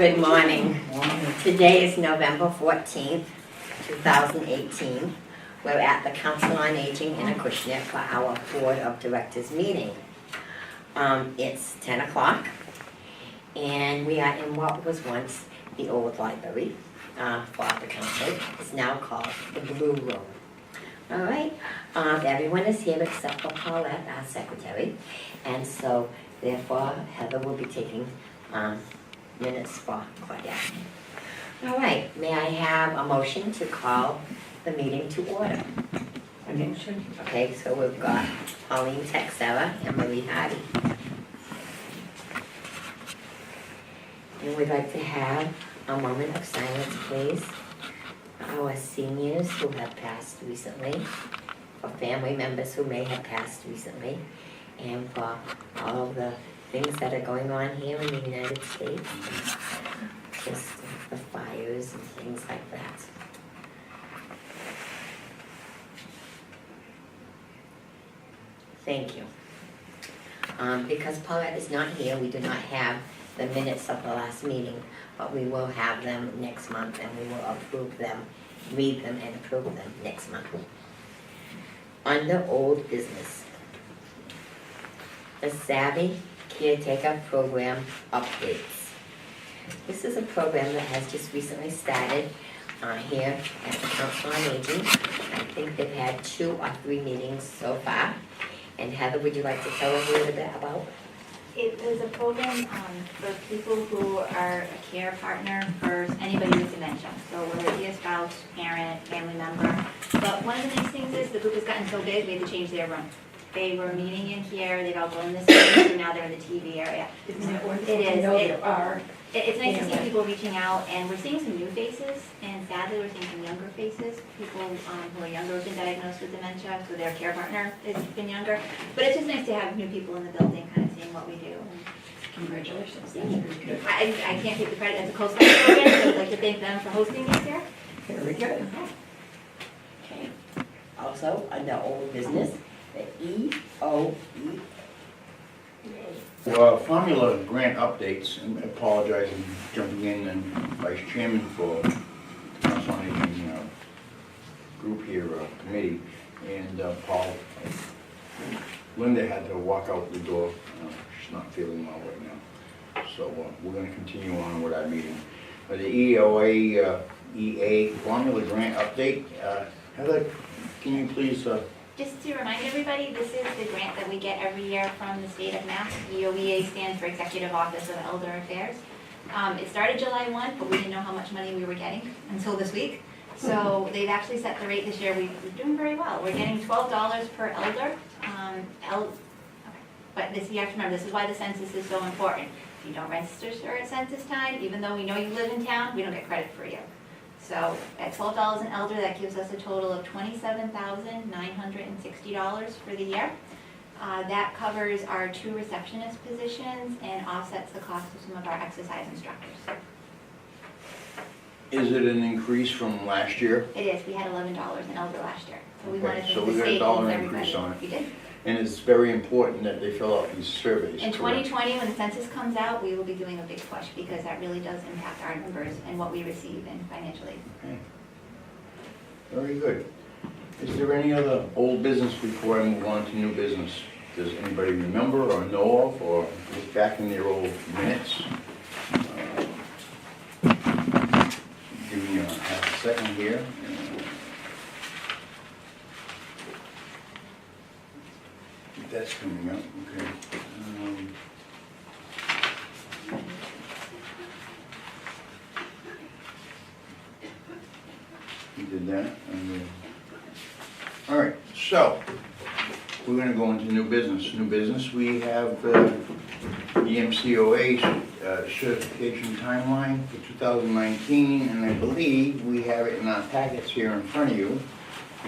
Good morning. Today is November 14th, 2018. We're at the Council on Aging in Acushnet for our Board of Directors meeting. It's 10 o'clock, and we are in what was once the old library for the council. It's now called the Blue Room. All right, everyone is here except for Paulette, our secretary, and so therefore Heather will be taking minutes for Claudia. All right, may I have a motion to call the meeting to order? A motion. Okay, so we've got Pauline Texera and Marie Hardy. And we'd like to have a moment of silence, please. Our seniors who have passed recently, for family members who may have passed recently, and for all of the things that are going on here in the United States, just the fires and things like that. Thank you. Because Paulette is not here, we do not have the minutes of the last meeting, but we will have them next month, and we will approve them, read them and approve them next month. Under old business, the Savvy Caretaker Program updates. This is a program that has just recently started here at the Council on Aging. I think they've had 2 or 3 meetings so far. And Heather, would you like to tell us a little bit about? It is a program for people who are a care partner for anybody with dementia. So whether it be a spouse, parent, family member. But one of the nice things is the group has gotten so big, we had to change their room. They were meeting in here, they've all grown this space, and now they're in the TV area. Isn't it wonderful It is. to know there are? It's nice to see Yeah. people reaching out, and we're seeing some new faces, and sadly we're seeing some younger faces. People who are younger have been diagnosed with dementia, so their care partner has been younger. But it's just nice to have new people in the building, kind of seeing what we do. Congratulations, that's very good. I can't take the credit as a co-sponsor program, so I'd like to thank them for hosting this year. Very good. Okay. Also, under old business, the EOE. Well, formula grant updates, and I apologize for jumping in and vice chairman for Council on Aging group here, committee, and Paul, Linda had to walk out the door. She's not feeling well right now. So we're going to continue on with our meeting. The EOA formula grant update. Heather, can you please... Just to remind everybody, this is the grant that we get every year from the state of Mass. EOEA stands for Executive Office of Elder Affairs. It started July 1, but we didn't know how much money we were getting until this week. So they've actually set the rate this year. We're doing very well. We're getting $12 per elder. But this, you have to remember, this is why the census is so important. If you don't register at census time, even though we know you live in town, we don't get credit for you. So at $12 an elder, that gives us a total of $27,960 for the year. That covers our 2 receptionist positions and offsets the cost of some of our exercise instructors. Is it an increase from last year? It is. We had $11 an elder last year. So we Okay, wanted to so the we got a state dollar and increase everybody. on it. We did. And it's very important that they fill out these surveys. In correct? 2020, when the census comes out, we will be doing a big push because that really does impact our numbers and what we receive in financial aid. Okay. Very good. Is there any other old business before I move on to new business? Does anybody remember or know of or look back in their old minutes? Give me half a second here. That's coming up, okay. We did that. All right, so we're going to go into new business. New business, we have the MCOA certification timeline for 2019, and I believe we have it in our packets here in front of you.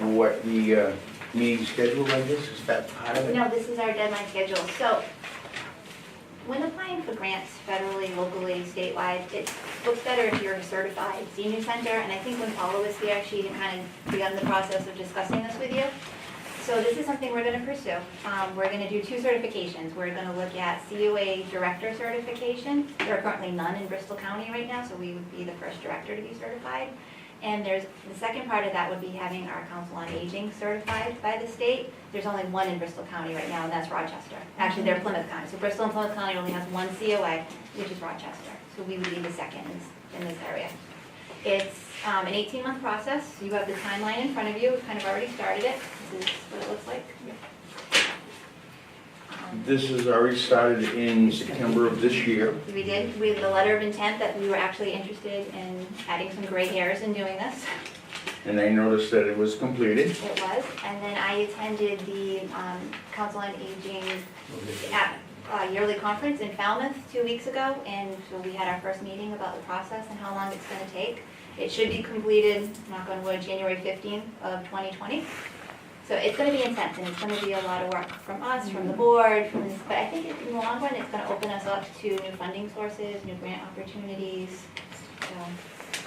What the meeting schedule like this, is that part of it? No, this is our deadline schedule. So when applying for grants federally, locally, statewide, it looks better if you're a certified senior center. And I think when Paula was here, she had kind of begun the process of discussing this with you. So this is something we're gonna pursue. We're gonna do 2 certifications. We're gonna look at COA Director certification. There are currently none in Bristol County right now, so we would be the first director to be certified. And there's, the second part of that would be having our Council on Aging certified by the state. There's only one in Bristol County right now, and that's Rochester. Actually, they're Plymouth County. So Bristol and Plymouth County only has one COA, which is Rochester. So we would be the second in this area. It's an 18-month process. You have the timeline in front of you. We've kind of already started it. This is what it looks like. This has already started in September of this year. We did, we had the letter of intent that we were actually interested in adding some gray hairs and doing this. And I noticed that it was completed. It was, and then I attended the Council on Aging yearly conference in Falmouth 2 weeks ago, and so we had our first meeting about the process and how long it's gonna take. It should be completed, knock on wood, January 15th of 2020. So it's gonna be intense, and it's gonna be a lot of work from us, from the board, but I think in the long run, it's gonna open us up to new funding sources, new grant opportunities. So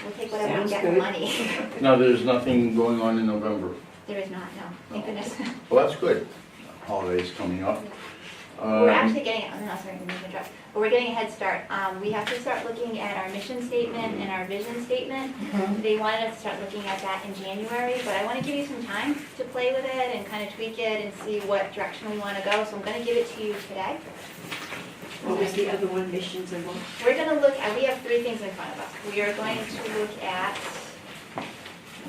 we'll take whatever we Sounds get for good. money. Now, there's nothing going on in November. There is not, no, thank goodness. Well, that's good. Holidays coming up. We're actually getting, I'm not sorry, but we're getting a head start. We have to start looking at our mission statement and our vision statement. They wanted us to start looking at that in January, but I want to give you some time to play with it and kind of tweak it and see what direction we want to go. So I'm going to give it to you today. What was the other one, missions and what? We're going to look at, we have 3 things in front of us. We are going to look at,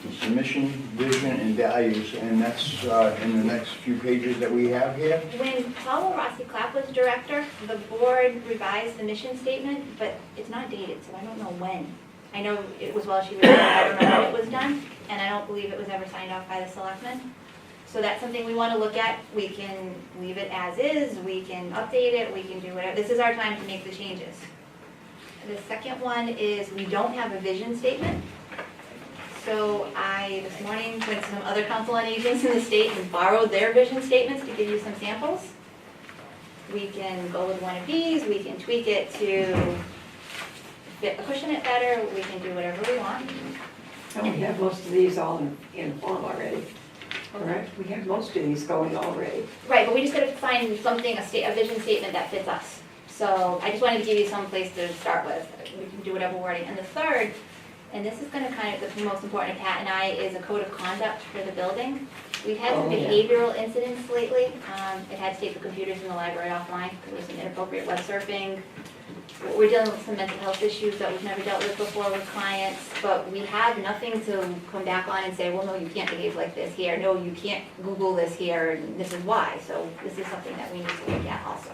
It's the mission, vision, and values, and that's in the next few pages that we have here. when Paul Rossi Clapp was director, the board revised the mission statement, but it's not dated, so I don't know when. I know it was while she was there, I don't know when it was done, and I don't believe it was ever signed off by the selectmen. So that's something we want to look at. We can leave it as is, we can update it, we can do whatever. This is our time to make the changes. The second one is we don't have a vision statement. So I, this morning, went to some other council on agents in the state and borrowed their vision statements to give you some samples. We can go with one of these, we can tweak it to fit Acushnet better, we can do whatever we want. And we have most of these all in form already, correct? We have most of these going already. Right, but we just gotta find something, a vision statement that fits us. So I just wanted to give you some place to start with. We can do whatever wording. And the third, and this is gonna kind of, the most important to Pat and I, is a code of conduct for the building. We've had some Oh, yeah. behavioral incidents lately. It had to take the computers in the library offline because there was some inappropriate web surfing. We're dealing with some mental health issues that we've never dealt with before with clients, but we have nothing to come back on and say, well, no, you can't behave like this here. No, you can't Google this here, and this is why. So this is something that we need to look at also.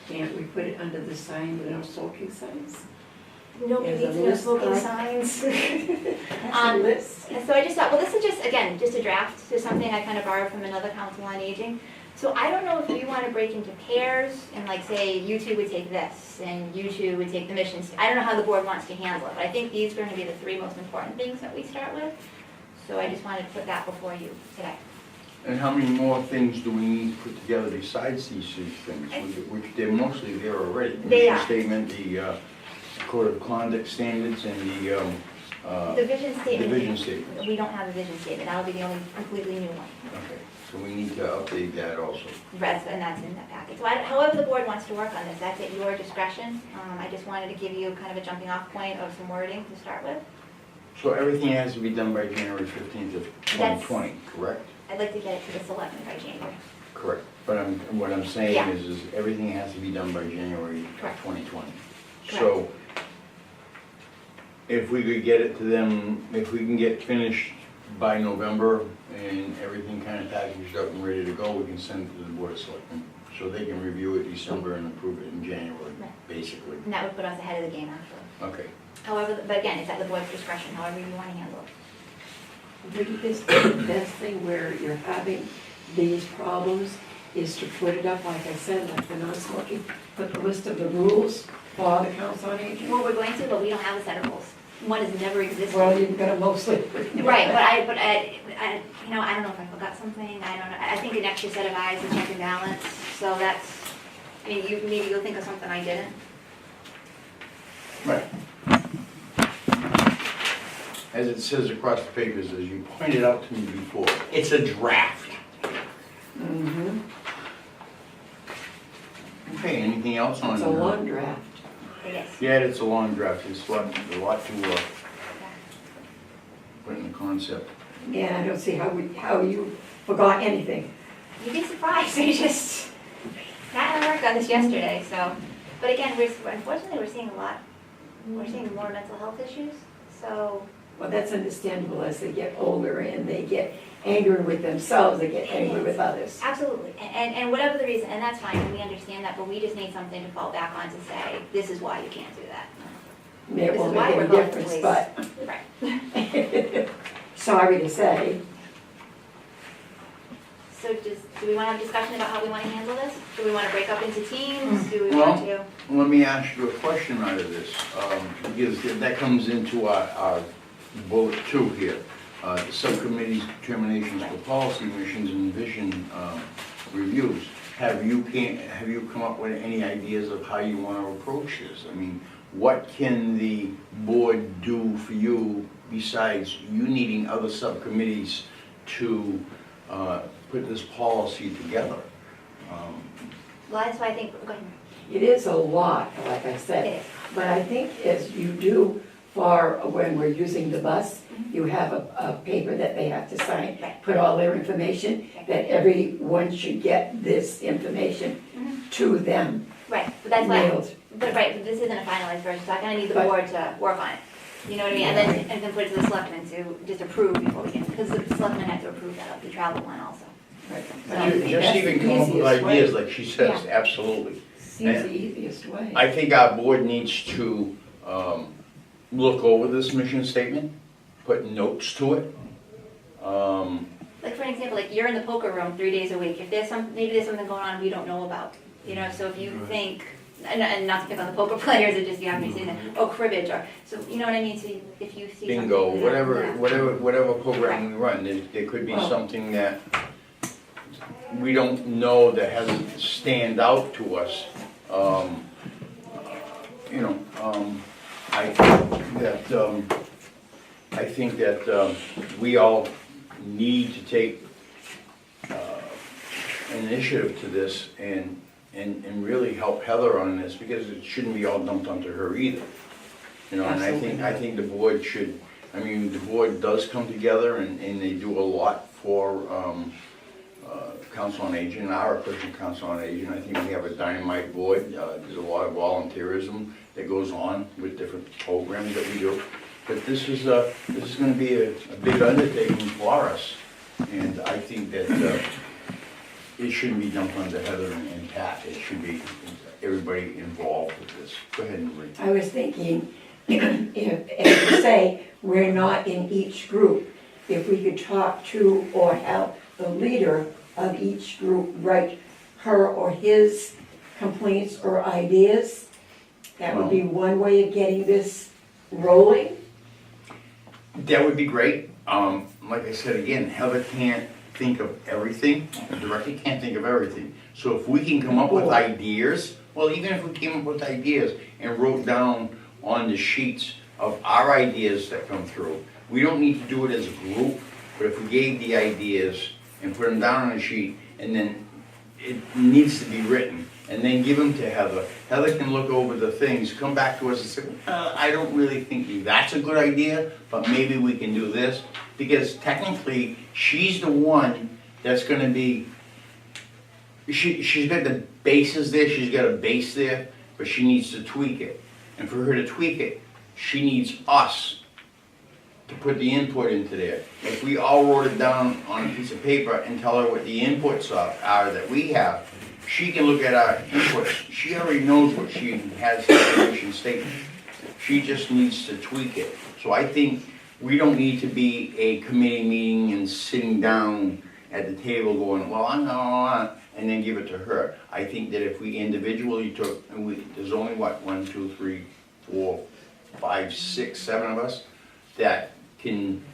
Can't we put it under the sign, the no smoking signs? Nobody There's a needs no list smoking of- signs. That's a list. And so I just thought, well, this is just, again, just a draft. This is something I kind of borrowed from another council on aging. So I don't know if we want to break into pairs and like say, you two would take this and you two would take the missions. I don't know how the board wants to handle it, but I think these are going to be the 3 most important things that we start with. So I just wanted to put that before you today. And how many more things do we need to put together besides these 3 things, which they're mostly there already? They are. The statement, the code of conduct standards, and The vision statement. the vision statement. We don't have a vision statement. That'll be the only completely new one. Okay, so we need to update that also. And that's in that packet. So however the board wants to work on this, that's at your discretion. I just wanted to give you kind of a jumping off point of some wording to start with. So everything has to be done by January 15th of 2020, correct? I'd like to get it to the selectmen by January. Correct. But what I'm saying Yeah. is everything has to be done by January of Correct. 2020. So if we could get it to them, if we can get finished by November and everything kind of packaged up and ready to go, we can send it to the Board of Selectmen. So they can review it December and approve it in January, Right. basically. And that would put us ahead of the game, actually. Okay. However, but again, it's at the board's discretion, however you want to handle it. Wouldn't this be the best thing where you're having these problems is to put it up, like I said, like the non-smoking, put the list of the rules for the council on aging? Well, we're going to, but we don't have a set of rules. One has never existed. Well, you've got to mostly. Right, but I, you know, I don't know if I forgot something, I don't know, I think an extra set of eyes to check and balance, so that's, I mean, maybe you'll think of something I didn't. Right. As it says across the papers, as you pointed out to me before, it's a draft. Mm-hmm. Okay, anything else on? It's a long draft. It is. Yeah, it's a long draft, it's a lot to put in the concept. Yeah, I don't see how you forgot anything. You'd be surprised, I just got to work on this yesterday, so. But again, unfortunately, we're seeing more mental health issues, so. Well, that's understandable as they get older and they get angry with themselves, they get angry with others. Absolutely, and whatever the reason, and that's fine, and we understand that, but we just need something to fall back on to say, this is why you can't do that. It This won't is why make we're any going to difference, police. but Right. sorry to say. So do we want to have a discussion about how we want to handle this? Do we want to break up into teams? Do we want to? Let me ask you a question out of this, because that comes into our bullet 2 here. The subcommittee's determinations for policy missions and vision reviews. Have you come up with any ideas of how you want to approach this? I mean, what can the board do for you besides you needing other subcommittees to put this policy together? Well, that's why I think, go ahead. It is a lot, like I It said, is. but I think as you do for when we're using the bus, you have a paper that they have to sign, Right. put all their information, that everyone should get this information to them Right, but that's why, mailed. but this isn't a finalized version, so I kind of need the But- board to work on it. You know what I mean? And then put it to the selectmen to just approve before we can, because the selectmen have to approve that of the travel one also. Right. So- I think Just that's even the come up with easiest way. ideas, like she says, absolutely. Seems the easiest way. I think our board needs to look over this mission statement, put notes to it. Like for an example, like you're in the poker room 3 days a week. If there's maybe there's something going on we don't know about, you know, so if you think, and not to pick on the poker players, it just you have me saying that, oh, cribbage, or, so you know what I mean? So if you see Bingo, something. whatever program we run, there could be Well- something that we don't know that hasn't stand out to us. You know, I think that we all need to take initiative to this and really help Heather on this, because it shouldn't be all dumped onto her either. You know, and I think the board should, I mean, the board does come together and they do a lot for Council on Aging, our Christian Council on Aging. I think we have a dynamite board. There's a lot of volunteerism that goes on with different programs that we do. But this is going to be a big undertaking for us, and I think that it shouldn't be dumped onto Heather and Pat. It should be everybody involved with this. Go ahead, Marie. I was thinking, if, as you say, we're not in each group, if we could talk to or have the leader of each group write her or his complaints or ideas, that would be one way of getting this rolling. That would be great. Like I said again, Heather can't think of everything, the director can't think of everything. So if we can come up with ideas, well, even if we came up with ideas and wrote down on the sheets of our ideas that come through, we don't need to do it as a group, but if we gave the ideas and put them down on a sheet, and then it needs to be written, and then give them to Heather. Heather can look over the things, come back to us and say, I don't really think that's a good idea, but maybe we can do this. Because technically, she's the one that's gonna be, she's got the bases there, she's got a base there, but she needs to tweak it. And for her to tweak it, she needs us to put the input into there. If we all wrote it down on a piece of paper and tell her what the inputs are that we have, she can look at our inputs. She already knows what she has in the mission statement. She just needs to tweak it. So I think we don't need to be a committee meeting and sitting down at the table going, well, I'm not, and then give it to her. I think that if we individually took, and there's only what, 1, 2, 3, 4, 5, 6, 7 of us that can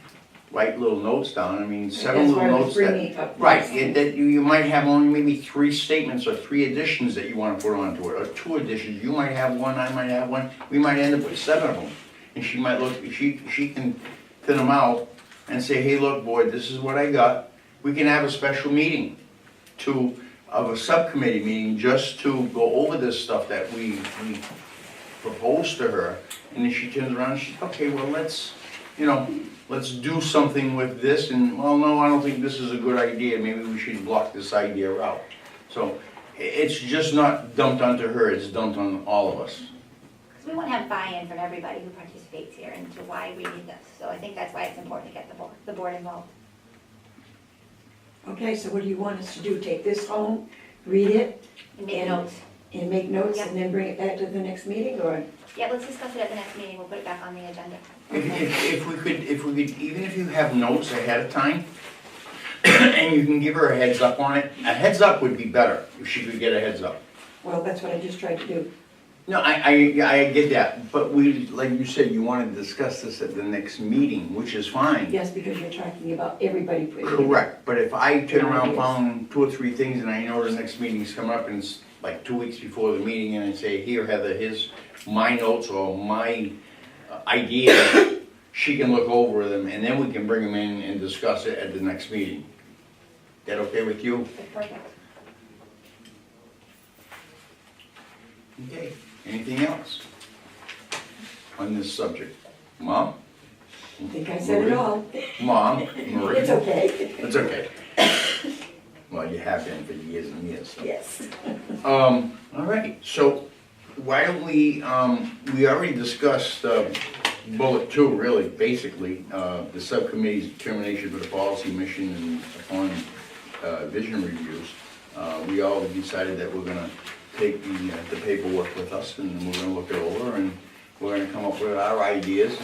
write little notes down. I mean, 7 That's why little I was notes bringing that, up right, this. that you might have only maybe 3 statements or 3 additions that you want to put onto it, or 2 additions. You might have 1, I might have 1. We might end up with 7 of them. And she might look, she can thin them out and say, hey, look, board, this is what I got. We can have a special meeting of a subcommittee meeting just to go over this stuff that we proposed to her. And then she turns around and she's, okay, well, let's do something with this, and, well, no, I don't think this is a good idea, maybe we should block this idea out. So, it's just not dumped onto her, it's dumped on all of us. Because we want to have buy-in from everybody who participates here into why we need this. So I think that's why it's important to get the board involved. Okay, so what do you want us to do? Take this home, read it, And make And- notes. and make notes, Yeah. and then bring it back to the next meeting, or? Yeah, let's discuss it at the next meeting. We'll put it back on the agenda. If we could, even if you have notes ahead of time, and you can give her a heads up on it, a heads up would be better, if she could get a heads up. Well, that's what I just tried to do. No, I get that, but we, like you said, you wanna discuss this at the next meeting, which is fine. Yes, because you're talking about everybody putting it in. Correct, but if I turn around Ideas. found 2 or 3 things and I know the next meeting's coming up and it's like 2 weeks before the meeting and I say, here, Heather, here's my notes or my idea, she can look over them and then we can bring them in and discuss it at the next meeting. That okay with you? That's perfect. Okay, anything else on this subject? Mom? I think I said it all. Mom? Marie? It's okay. It's okay. Well, you have been for years and years. So. Yes. All right, so why don't we already discussed bullet 2, really, basically, the subcommittee's determination for the policy mission and upon vision reviews. We all decided that we're gonna take the paperwork with us and we're gonna look it over and we're gonna come up with our ideas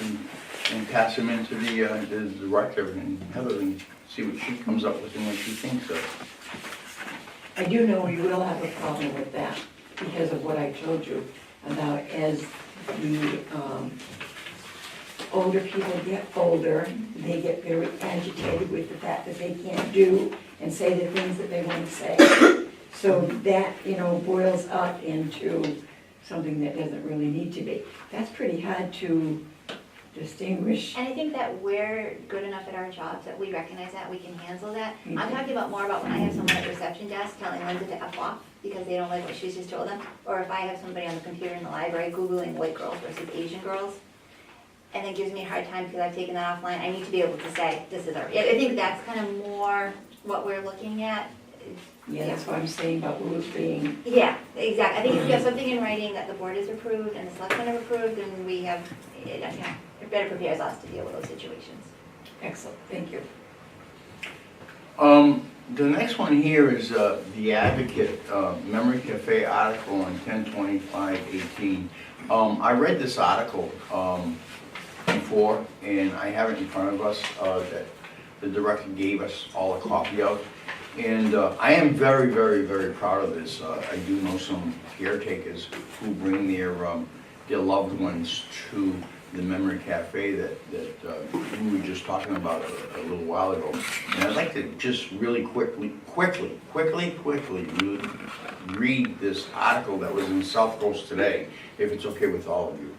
and pass them into the director and Heather and see what she comes up with and what she thinks of. I do know you will have a problem with that because of what I told you about as the older people get older, they get very agitated with the fact that they can't do and say the things that they want to say. So that, boils up into something that doesn't really need to be. That's pretty hard to distinguish. And I think that we're good enough at our jobs that we recognize that, we can handle that. I'm Mhm. talking about more about when I have someone at the reception desk telling Linda to F off because they don't like what she's just told them. Or if I have somebody on the computer in the library Googling white girls versus Asian girls, and it gives me a hard time because I've taken that offline, I need to be able to say, this is our, I think that's kind of more what we're looking at. Yeah, that's what I'm saying about rules being, Yeah, exactly. I think if we have something in writing that the board has approved and the selectmen have approved, then we have, it better prepares us to deal with those situations. excellent, thank you. The next one here is the Advocate Memory Cafe article on 10/25/18. I read this article before, and I have it in front of us that the director gave us all a copy of. And I am very, very, very proud of this. I do know some caretakers who bring their loved ones to the Memory Cafe that we were just talking about a little while ago. And I'd like to just really quickly read this article that was in South Coast Today, if it's okay with all of you.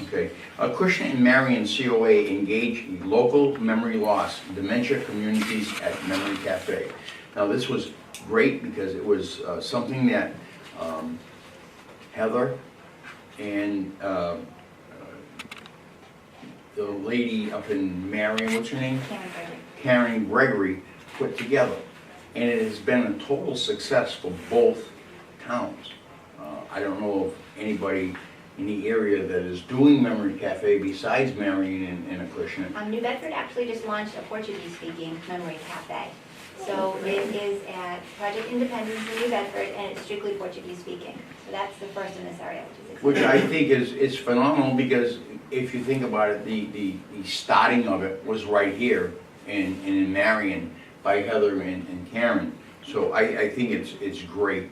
Okay. Acushnet and Marion COA engage local memory loss dementia communities at Memory Cafe. Now this was great because it was something that Heather and the lady up in Marion, what's her name? Karen Gregory put together. And it has been a total success for both towns. I don't know of anybody in the area that is doing Memory Cafe besides Marion and Acushnet. New Bedford actually just launched a Portuguese-speaking memory cafe. So it is at Project Independence in New Bedford, and it's strictly Portuguese-speaking. So that's the first in this area, which is Which exciting. I think is phenomenal because if you think about it, the starting of it was right here in Marion by Heather and Karen. So I think it's great.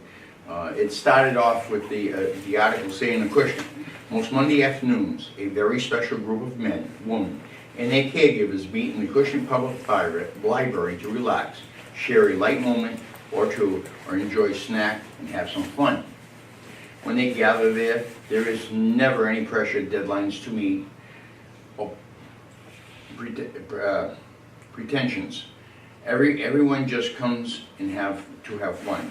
It started off with the article saying, Acushnet, most Monday afternoons, a very special group of men, women, and their caregivers meet in the Acushnet Public Library to relax, share a light moment or two, or enjoy a snack and have some fun. When they gather there, there is never any pressure, deadlines to meet, or pretensions. Everyone just comes and have fun.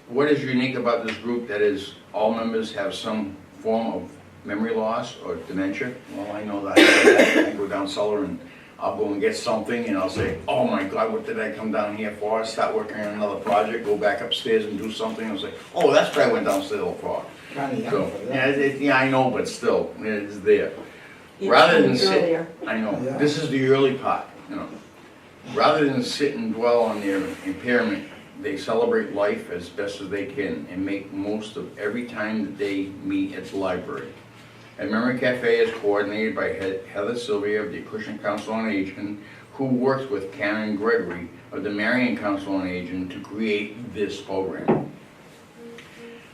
What is unique about this group that is all members have some form of memory loss or dementia? Well, I know that. I go down cellar and I'll go and get something and I'll say, oh my God, what did I come down here for? Start working on another project, go back upstairs and do something and say, oh, that's what I went downstairs for. Kinda young So, for that. yeah, I know, but still, it's there. It's Rather than coming sit, earlier. I know, Yeah. this is the early part, you know. Rather than sit and dwell on their impairment, they celebrate life as best as they can and make most of every time that they meet at the library. And Memory Cafe is coordinated by Heather Sylvia of the Acushnet Council on Aging, who works with Karen Gregory of the Marion Council on Aging to create this program.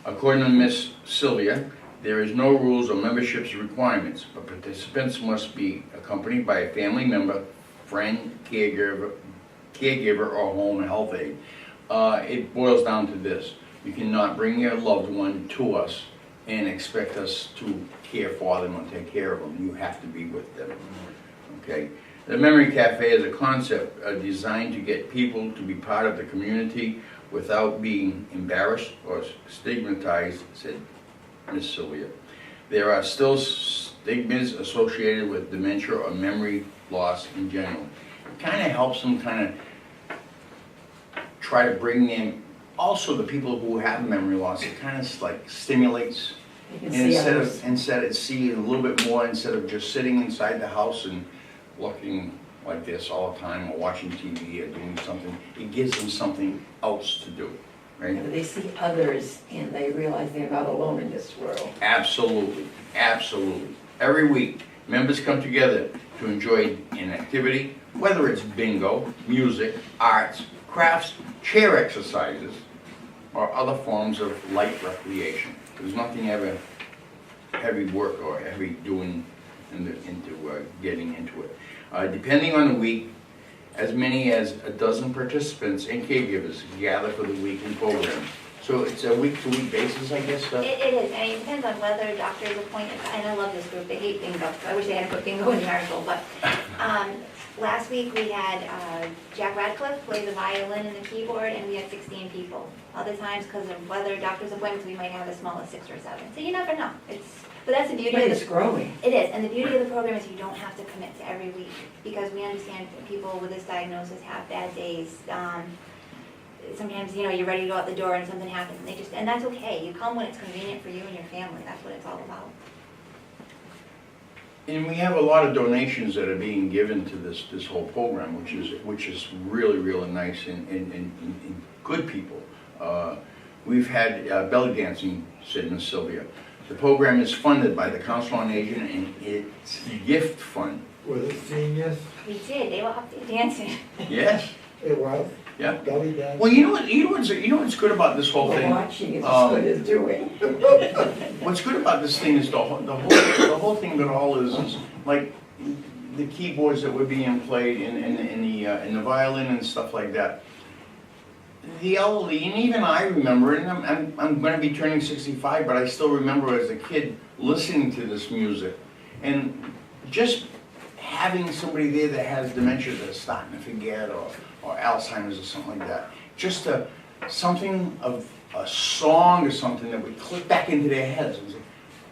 According to Ms. Sylvia, there is no rules or membership requirements, but participants must be accompanied by a family member, friend, caregiver, or home health aide. It boils down to this: you cannot bring your loved one to us and expect us to care for them or take care of them. You have to be with them. Okay. The Memory Cafe is a concept designed to get people to be part of the community without being embarrassed or stigmatized, said Ms. Sylvia. There are still stigmas associated with dementia or memory loss in general. It kind of helps them try to bring in also the people who have memory loss. It kind of like stimulates, You can and see others. instead of seeing a little bit more, instead of just sitting inside the house and looking like this all the time or watching TV or doing something. It gives them something else to do, right? And they see others and they realize they're not alone in this world. Absolutely, absolutely. Every week, members come together to enjoy an activity, whether it's bingo, music, arts, crafts, chair exercises, or other forms of light recreation. There's nothing ever heavy work or heavy doing into getting into it. Depending on the week, as many as a dozen participants and caregivers gather for the weekly program. So it's a week-to-week basis, I guess? It is, I mean, it depends on whether doctors appoint, and I love this group, they hate bingo, I wish they had put bingo in the article, but, last week we had, Jack Radcliffe play the violin and the keyboard, and we had 16 people. Other times, because of weather, doctor's appointments, we might have as small as 6 or 7, so you never know, but that's the beauty But of it's the. growing. It is, and the beauty of the program is you don't have to commit to every week, because we understand people with this diagnosis have bad days. Sometimes, you know, you're ready to go out the door and something happens, and that's okay. You come when it's convenient for you and your family, that's what it's all about. And we have a lot of donations that are being given to this whole program, which is really, really nice and good people. We've had belly dancing, said Ms. Sylvia. The program is funded by the Council on Aging and it's gift fund. Was it seniors? We did, they were up there dancing. Yes, It was. yeah. Belly dance. Well, you know what's good about this whole thing? Watching is as good as doing. What's good about this thing is the whole thing that all is like the keyboards that were being played in the violin and stuff like that. The elderly, and even I remember, and I'm going to be turning 65, but I still remember as a kid listening to this music, and just having somebody there that has dementia that's starting to forget or Alzheimer's or something like that. Just something of a song or something that would click back into their heads and say,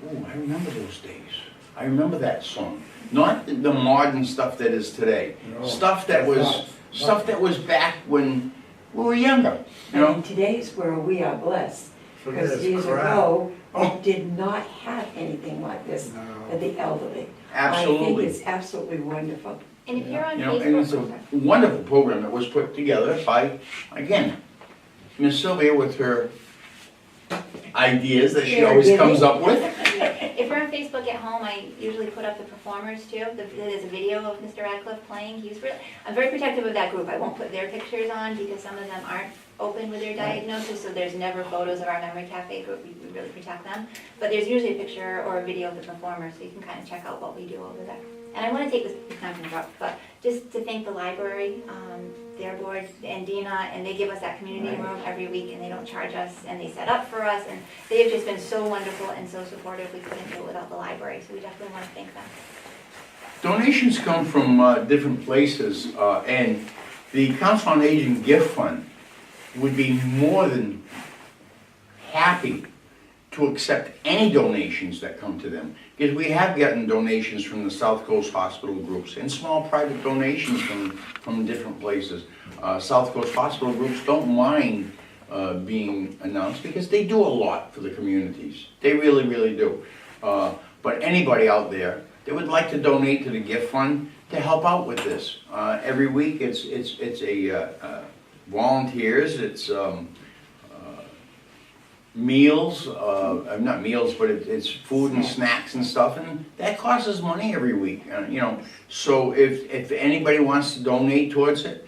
oh, I remember those days. I remember that song. Not the modern stuff that is today. No, Stuff that was back when we were younger, you And in know? today's world, we are blessed. So Because there's years crap. ago, Oh. we did not have anything like this No. for the elderly. I Absolutely. think it's absolutely wonderful. And if you're on You know, and it's a Facebook, wonderful program that was put together by, again, Miss Sylvia with her ideas that she always comes up with. if you're on Facebook at home, I usually put up the performers too. There's a video of Mr. Radcliffe playing. I'm very protective of that group. I won't put their pictures on because some of them aren't open with their diagnosis, so there's never photos of our Memory Cafe group. We really protect them. But there's usually a picture or a video of the performers, so you can kind of check out what we do over there. And I want to take this time to interrupt, but just to thank the library, their board, and Dina, and they give us that community room every week, and they don't charge us, and they set up for us, and they have just been so wonderful and so supportive. We couldn't do it without the library, so we definitely want to thank them. Donations come from different places, and the Council on Aging Gift Fund would be more than happy to accept any donations that come to them. Because we have gotten donations from the South Coast Hospital groups and small private donations from different places. South Coast Hospital groups don't mind being announced because they do a lot for the communities. They really, really do. But anybody out there that would like to donate to the gift fund to help out with this. Every week it's a volunteers, it's meals, not meals, but it's food and snacks and stuff, and that costs us money every week, you know. So if anybody wants to donate towards it,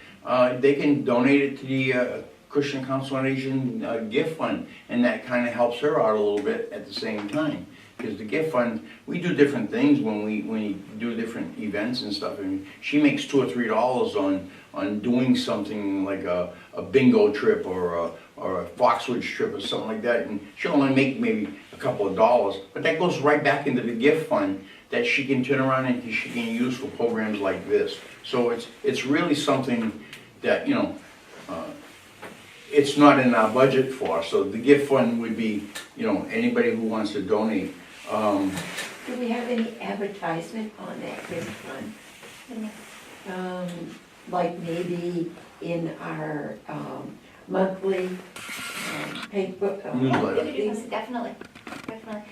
they can donate it to the Acushnet Council on Aging gift fund, and that kind of helps her out a little bit at the same time. Because the gift fund, we do different things when we do different events and stuff, and she makes $2 or $3 on doing something like a bingo trip or a Foxwoods trip or something like that, and she'll only make maybe a couple of dollars, but that goes right back into the gift fund that she can turn around and she can use for programs like this. So it's really something that, you know, it's not in our budget for, so the gift fund would be, you know, anybody who wants to donate. Do we have any advertisement on that gift fund? Like maybe in our monthly paper? Newsletter. Definitely.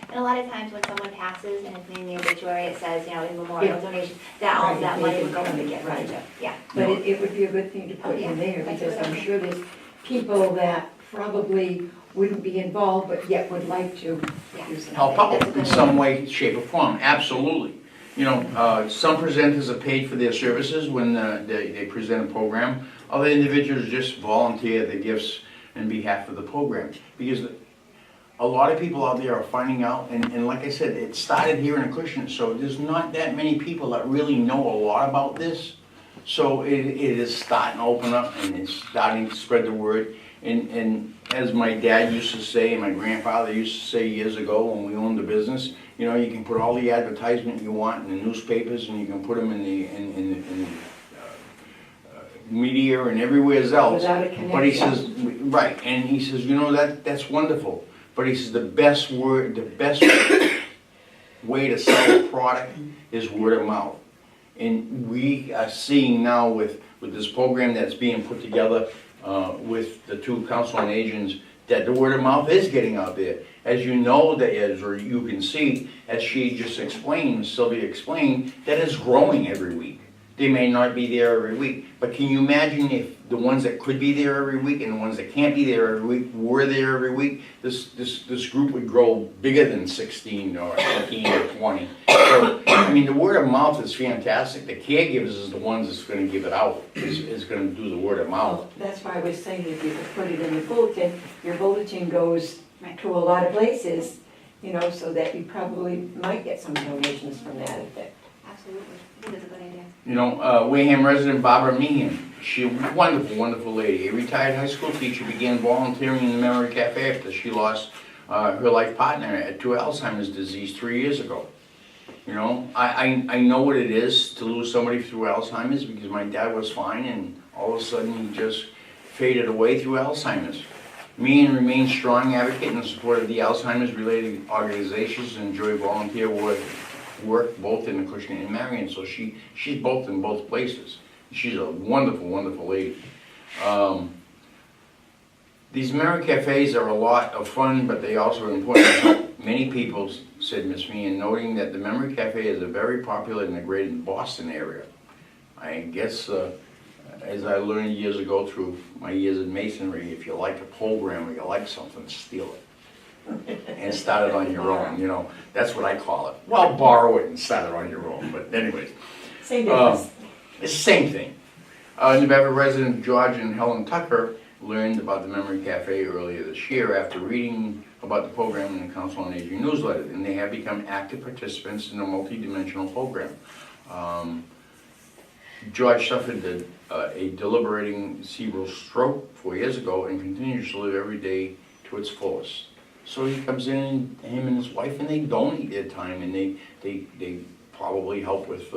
And a lot of times when someone passes and it's in the obituary, it says, you know, in memorial Yeah. donation, that all Right, that they money can would go come in the and gift get fund. right. Yeah. But it would be a good thing to put in there, because I'm sure there's people that probably wouldn't be involved, but yet would like to Yeah. do something. Help out That's a good in some way, shape, or form, absolutely. You know, some presenters are paid for their services when they present a program. Other individuals just volunteer their gifts in behalf of the program. Because a lot of people out there are finding out, and like I said, it started here in Acushnet, so there's not that many people that really know a lot about this. So it is starting to open up, and it's starting to spread the word. And as my dad used to say, and my grandfather used to say years ago when we owned the business, you know, you can put all the advertisement you want in the newspapers, and you can put them in the media and everywhere else. Without a But he connection. says, right, and he says, you know, that's wonderful. But he says the best way to sell a product is word of mouth. And we are seeing now with this program that's being put together with the two Council on Agents, that the word of mouth is getting out there. As you know, that is, or you can see, as she just explained, Sylvia explained, that is growing every week. They may not be there every week, but can you imagine if the ones that could be there every week and the ones that can't be there every week were there every week? This group would grow bigger than 16 or 18 or 20. So, I mean, the word of mouth is fantastic. The caregivers is the ones that's going to give it out, is going to do the word of mouth. Well, that's why I was saying if you could put it in the bulletin, your bulletin goes Right. to a lot of places, you know, so that you probably might get some donations from that if that. Absolutely. I think that's a good idea. You know, Wareham resident Barbara Meehan, she's a wonderful, wonderful lady. A retired high school teacher, began volunteering in the Memory Cafe after she lost her life partner to Alzheimer's disease 3 years ago. You know, I know what it is to lose somebody through Alzheimer's, because my dad was fine and all of a sudden he just faded away through Alzheimer's. Meehan remains strong advocate in support of the Alzheimer's related organizations and enjoy volunteer work both in Acushnet and Marion, so she's both in both places. She's a wonderful, wonderful lady. These memory cafes are a lot of fun, but they also are important to help many people, said Ms. Meehan, noting that the Memory Cafe is a very popular in the greater Boston area. I guess, as I learned years ago through my years in masonry, if you like a program or you like something, steal it. And start it on your own, you know. That's what I call it. Well, borrow it and start it on your own, but anyways. Same difference. It's the same thing. New Bedford resident George and Helen Tucker learned about the Memory Cafe earlier this year after reading about the program in the Council on Aging newsletter, and they have become active participants in the multi-dimensional program. George suffered a debilitating cerebral stroke 4 years ago and continues to live every day to its fullest. So he comes in, him and his wife, and they donate their time, and they probably help with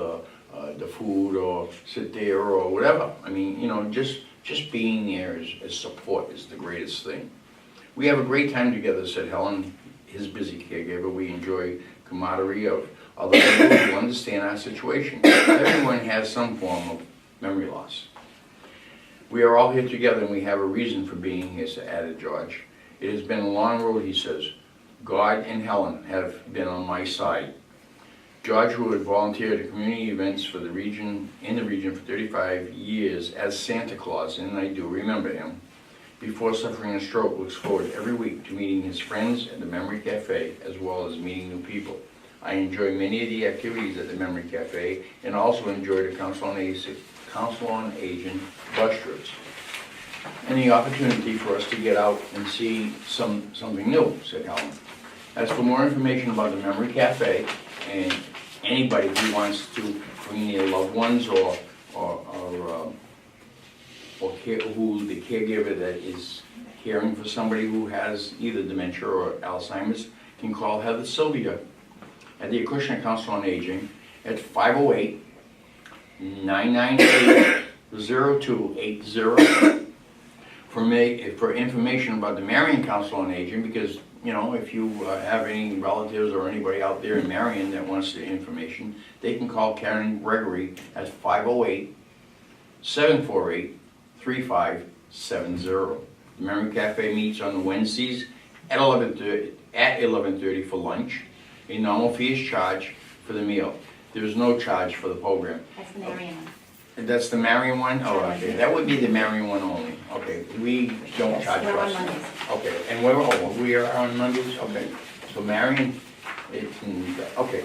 the food or sit there or whatever. I mean, you know, just being there as support is the greatest thing. We have a great time together, said Helen, his busy caregiver. We enjoy camaraderie of other people who understand our situation. Everyone has some form of memory loss. We are all here together and we have a reason for being here, added George. It has been a long road, he says. God and Helen have been on my side. George, who had volunteered at community events for the region, in the region for 35 years as Santa Claus, and I do remember him, before suffering a stroke, looks forward every week to meeting his friends at the Memory Cafe, as well as meeting new people. I enjoy many of the activities at the Memory Cafe, and also enjoy the Council on Aging bus trips, and the opportunity for us to get out and see something new, said Helen. As for more information about the Memory Cafe, and anybody who wants to bring their loved ones or who the caregiver that is caring for somebody who has either dementia or Alzheimer's can call Heather Sylvia at the Acushnet Council on Aging at 508-998-0280 for information about the Marion Council on Aging, because you know, if you have any relatives or anybody out there in Marion that wants the information, they can call Karen Gregory at 508-748-3570. The Memory Cafe meets on the Wednesdays at 11:30 for lunch. A normal fee is charged for the meal. There is no charge for the program. That's the Marion one. That's the Marion one? Oh, okay. That would be the Marion one only. Okay, we don't charge We're on us. Mondays. Okay, and we are on Mondays? Okay. So Marion, okay,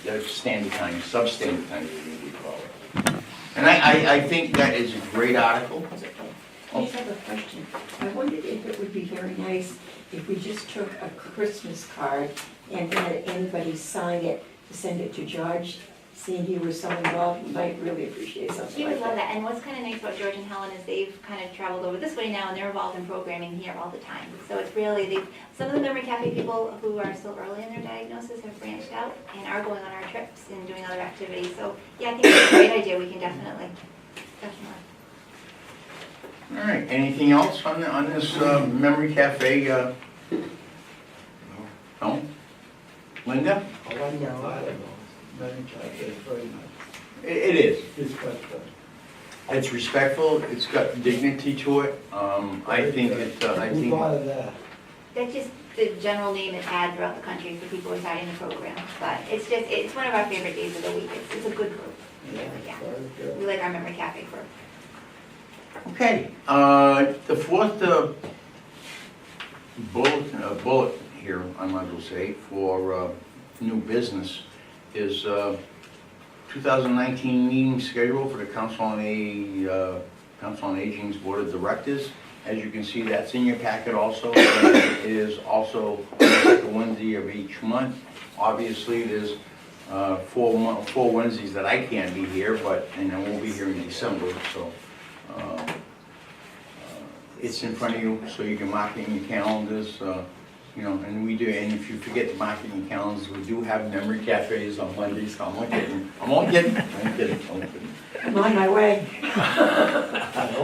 that's standard time, substandard time, as we call it. And I think that is a great article. I just have a question. I wondered if it would be very nice if we just took a Christmas card and had anybody sign it to send it to George. Seeing he was so involved, he might really appreciate something She like would love that. that, and what's kind of nice about George and Helen is they've kind of traveled over this way now, and they're involved in programming here all the time. So it's really, some of the Memory Cafe people who are still early in their diagnosis have branched out and are going on our trips and doing other activities. So yeah, I think it's a great idea. We can definitely. All right, anything else on this Memory Cafe? No? Linda? I don't know. Many times, it's very nice. It is. It's quite good. It's respectful, it's got dignity to it. I think Who thought of that? That's just the general name it's had throughout the country for people who are starting the program. But it's one of our favorite days of the week. It's a good group. Really, yeah. Very good. We like our Memory Cafe group. Okay, the fourth bullet here, I might as well say, for new business is 2019 meeting schedule for the Council on Aging's Board of Directors. As you can see, that's in your packet also. It is also the second Wednesday of each month. Obviously, there's 4 Wednesdays that I can't be here, and I won't be here in December, so it's in front of you, so you can mark it in your calendars. You know, and we do, and if you forget to mark it in your calendars, we do have memory cafes on Mondays. I'm not kidding. I'm not kidding. I'm on my way.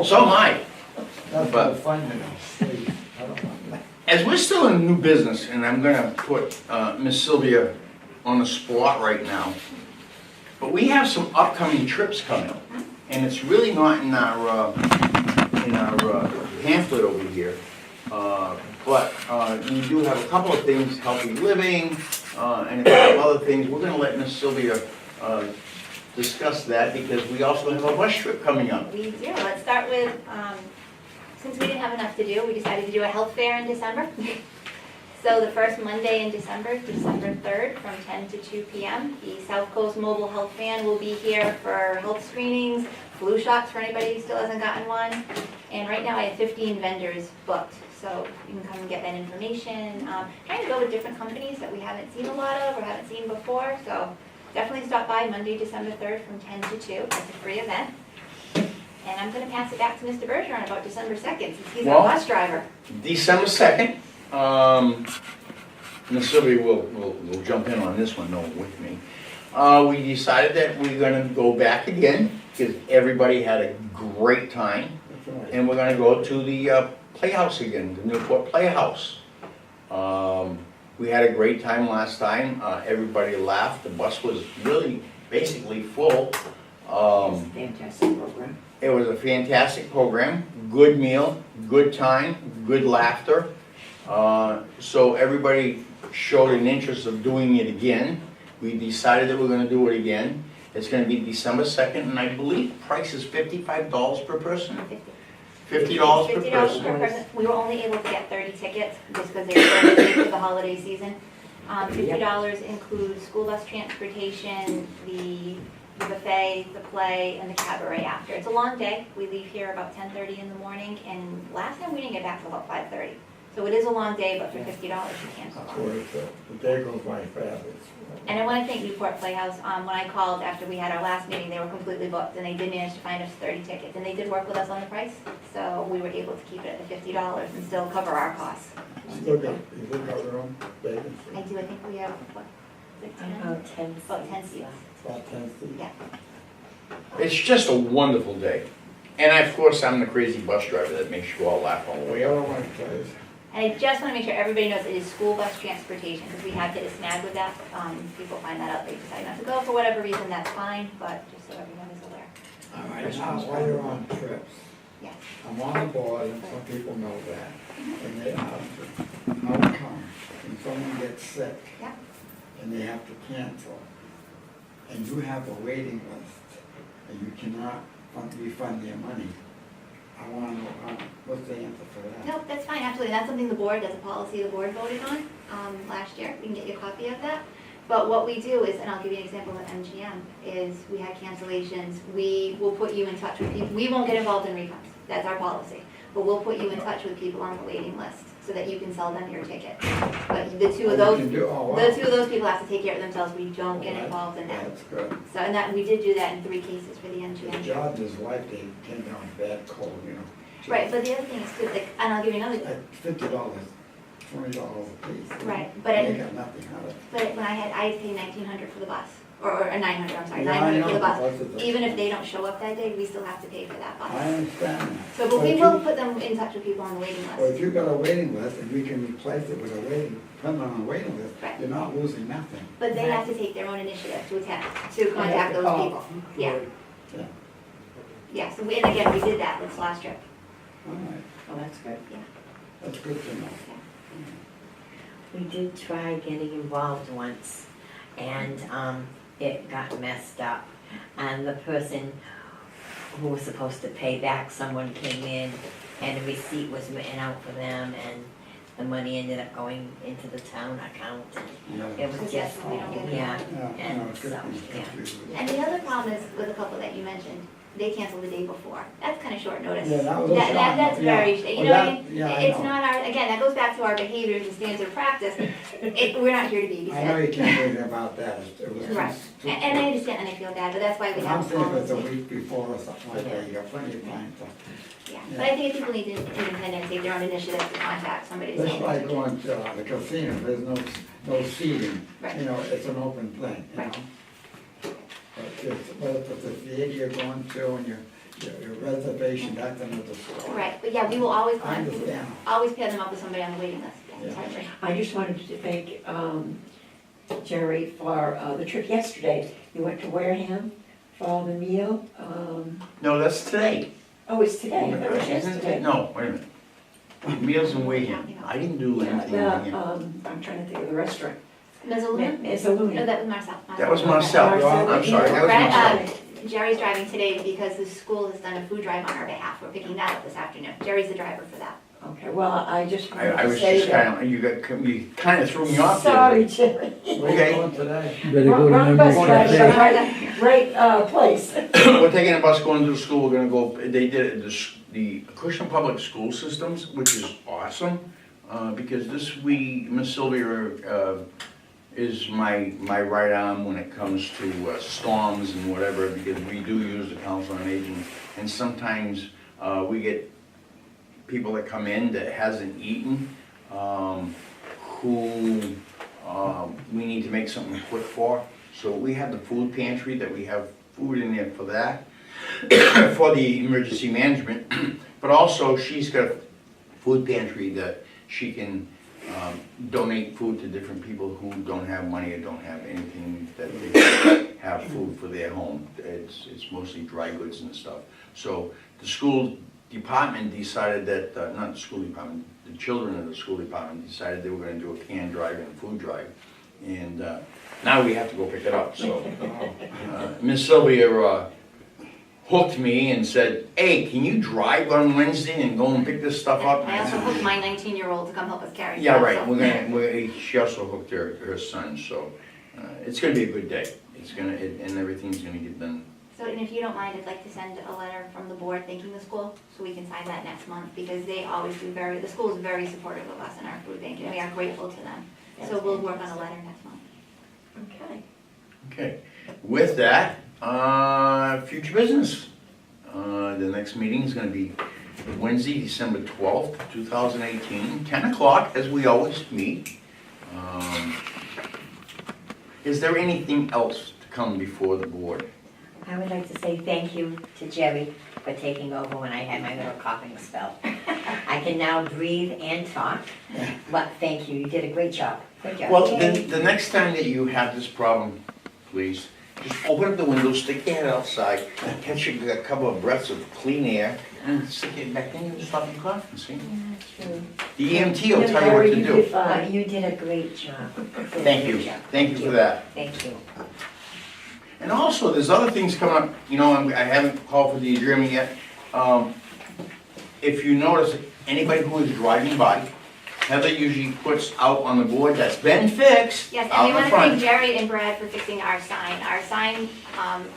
So am I. That's But- what fun, you know. Please, I don't want that. As we're still in new business, and I'm gonna put Miss Sylvia on the spot right now, but we have some upcoming trips coming, and it's really not in our pamphlet over here. But we do have a couple of things, healthy living, and a couple of other things. We're gonna let Miss Sylvia discuss that, because we also have a bus trip coming up. We do. Let's start with, since we didn't have enough to do, we decided to do a health fair in December. So the first Monday in December, December 3rd, from 10 to 2 p.m., the South Coast Mobile Health Van will be here for health screenings, flu shots for anybody who still hasn't gotten one. And right now I have 15 vendors booked, so you can come and get that information. Trying to go with different companies that we haven't seen a lot of or haven't seen before, so definitely stop by Monday, December 3rd from 10 to 2. It's a free event. And I'm going to pass it back to Mr. Bergeron about December 2nd, since he's our bus driver. December 2nd, Miss Sylvia will jump in on this one though with me. We decided that we're gonna go back again, because everybody had a great time. That's right. And we're gonna go to the Playhouse again, the Newport Playhouse. We had a great time last time, everybody laughed, the bus was really basically full. Fantastic program. It was a fantastic program, good meal, good time, good laughter. So everybody showed an interest of doing it again. We decided that we're gonna do it again. It's gonna be December 2nd, and I believe the price is $55 per person? $50 per $50 person? per person. We were only able to get 30 tickets just because they were limited for the holiday season. $50 includes school bus transportation, the buffet, the play, and the cabaret after. It's a long day. We leave here about 10:30 in the morning, and last time we didn't get back till about 5:30. So it is a long day, but for $50 you can't go That's wrong. where the day goes by fast. And I want to thank Newport Playhouse. When I called after we had our last meeting, they were completely booked, and they did manage to find us 30 tickets, and they did work with us on the price, so we were able to keep it at the $50 and still cover our costs. You still got room, vacancy? I do, I think we have, what, is it 10? About 10. About 10 seats. About 10 seats? Yeah. It's just a wonderful day. And of course, I'm the crazy bus driver that makes you all laugh all the way We up. all like place. And I just want to make sure everybody knows it is school bus transportation, because we have hit a snag with that. People find that out, they decide not to go for whatever reason, that's fine, but just so everyone is aware. All right, now, while you're on trips, Yes. I'm on the board, and some people know that, and they ask, how come when someone gets sick Yeah. and they have to cancel, and you have a waiting list, and you cannot refund their money? I wanna know, what's the answer for that? No, that's fine, absolutely. That's something the board, that's a policy the board voted on last year. We can get you a copy of that. But what we do is, and I'll give you an example of MGM, is we had cancellations. We will put you in touch with people. We won't get involved in refunds. That's our policy. But we'll put you in touch with people on the waiting list so that you can sell them your ticket. But the two of You those, can do- oh, wow. the two of those people have to take care of themselves. We don't get involved in that. That's good. So, and that, we did do that in 3 cases for the The MGM. job is like they came down with bad cold, you know. Right, but the other thing is too, like, and I'll give you another, At $50, $20 a piece. right, but They I, got nothing out of it. but when I had to pay 1,900 for the bus, or 900, I'm sorry, Yeah, I 900 for know, the bus. buses are- Even if they don't show up that day, we still have to pay for that I bus. understand that. So, but we if will you- put them in touch with people on the waiting Well, list. if you got a waiting list and we can replace it with a waiting, put on a waiting list, Right. you're not losing nothing. But they have to take their own initiative to attempt, to contact those Oh, people. Yeah, Yeah, yeah, so we, and again, we did that this last trip. all right, Oh, that's good. that's good to know. We did try getting involved once, and it got messed up. And the person who was supposed to pay back, someone came in, and a receipt was written out for them, and the money ended up going into the town account, and Yeah. it was Because just, yes, we don't get it. yeah. Yeah, And no, it's good so, to be yeah. confused. And the other problem is with a couple that you mentioned, they canceled the day before. That's kind of short notice. Yeah, that was a That's short- very, yeah. you Well, know what I that- mean? yeah, I It's know. not our, again, that goes back to our behaviors and standards of practice. We're not here to I know babysit. you can't do anything about that, it was. Right, and I understand and I feel bad, but that's why we I'm have a saying if it's a policy. week before or something like that, you got plenty of time to. Yeah, but I think if people need to independent, take their own initiative to contact somebody to Just say. like going to the casino, there's no seating, Right. you know, it's an open thing, you know? Right. But if it's a theater you're going to and your reservation, that's another story. Right, but yeah, we will always, I understand. always pair them up with somebody on the waiting list. Yeah, Yeah. certainly. I just wanted to thank Jerry for the trip yesterday. You went to Wareham for the meal. No, that's today. Oh, it's today, that was Isn't it? yesterday. No, wait a minute. Meals and Wareham. I didn't do anything Yeah, in here. I'm trying to think of the restaurant. Mezzaluna? It's No, Luna. that was Marcel. That was Marcel. I'm sorry, that was Brad, Marcel. Jerry's driving today because the school has done a food drive on our behalf. We're picking that up this afternoon. Jerry's the driver for that. Okay, well, I just wanted I to was say just that. you kind of threw me off there. Sorry, Jerry. Okay. Going today? Better go to Wrong number bus driver, 23. right place. We're taking a bus going to the school, we're gonna go, they did it, the Acushnet Public School Systems, which is awesome, because this Miss Sylvia, is my right arm when it comes to storms and whatever, because we do use the Council on Aging, and sometimes, we get people that come in that hasn't eaten, who, we need to make something quick for. So we have the food pantry, that we have food in there for that, for the emergency management. But also, she's got a food pantry that she can donate food to different people who don't have money or don't have anything that they have food for their home. It's mostly dry goods and stuff. So the school department decided that, not the school department, the children of the school department decided they were gonna do a can drive and a food drive. And now we have to go pick it up, so. Miss Sylvia hooked me and said, hey, can you drive on Wednesday and go and pick this stuff up? I also hooked my 19-year-old to come help us carry Yeah, stuff, right, so. she also hooked her son, so it's gonna be a good day. It's gonna, and everything's gonna get done. So, and if you don't mind, I'd like to send a letter from the board thanking the school, so we can sign that next month, because they always do the school is very supportive of us in our food bank, and we are grateful to them. So we'll work on a letter next month. Okay. Okay, with that, future business. The next meeting is gonna be Wednesday, December 12th, 2018, 10 o'clock, as we always meet. Is there anything else to come before the board? I would like to say thank you to Jerry for taking over when I had my little coughing spell. I can now breathe and talk, but thank you, you did a great job. Good job. Well, the next time that you have this problem, please, just open up the window, stick your head outside, catch a couple of breaths of clean air, and stick it back in and stop your coughing, see? Yeah, true. The EMT will tell you what to You do. did But fine. you did a great job. Thank you, thank you for that. Thank you. And also, there's other things coming up, you know, I haven't called for the adjournment yet. If you notice, anybody who is driving by, Heather usually puts out on the board that's been fixed Yes, and out we in want to front. thank Jerry and Brad for fixing our sign. Our sign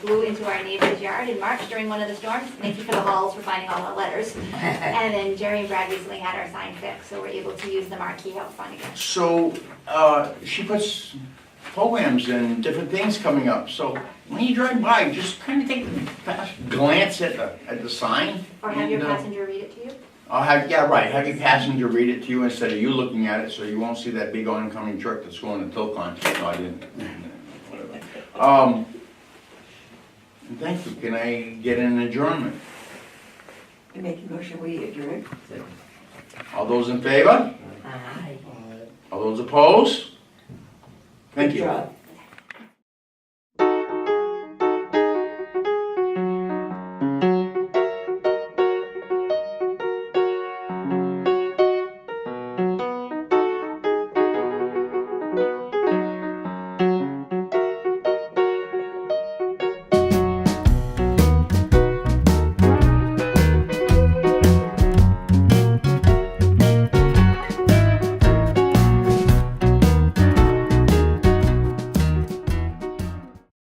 blew into our neighbor's yard in March during one of the storms. Thank you for the halls for finding all our letters. And then Jerry and Brad recently had our sign fixed, so we're able to use the marquee out front again. So, she puts programs and different things coming up, so when you drive by, just kind of take a fast glance at the sign. Or have your and, passenger read it to you. have your passenger read it to you instead of you looking at it, so you won't see that big oncoming truck that's going to Tilcon. No, I didn't. Whatever. Thank you, can I get an adjournment? You make a motion, we adjourn. All those in favor? Aye. All those opposed? Thank Good you. job.